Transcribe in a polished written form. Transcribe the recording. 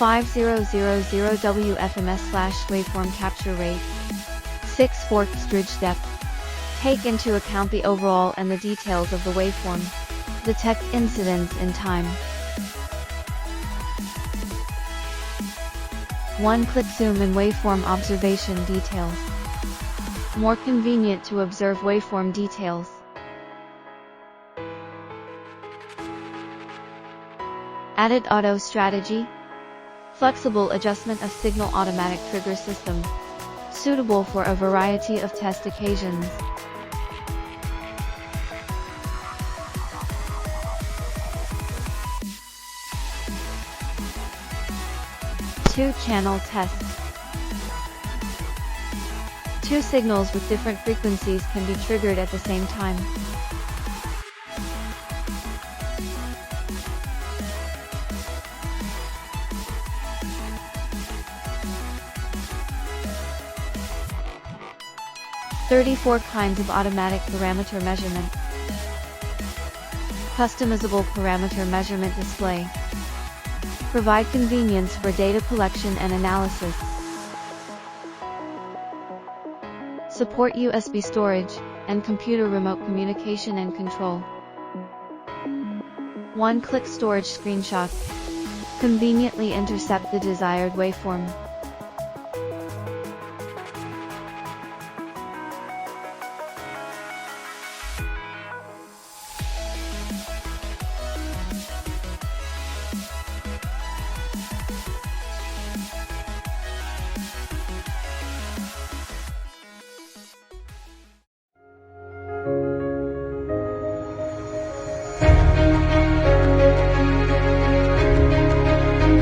(5000WFMS/waveform capture rate). 6. Forked bridge depth. Take into account the overall and the details of the waveform. Detect incidence in time. 1-click zoom in waveform observation details. More convenient to observe waveform details. Added auto strategy. Flexible adjustment of signal automatic trigger system. Suitable for a variety of test occasions. Two-channel test. Two signals with different frequencies can be triggered at the same time. "34 kinds of automatic parameter measurement." Customizable parameter measurement display. Provide convenience for data collection and analysis. Support USB storage and computer remote communication and control. One-click storage screenshot. Conveniently intercept the desired waveform.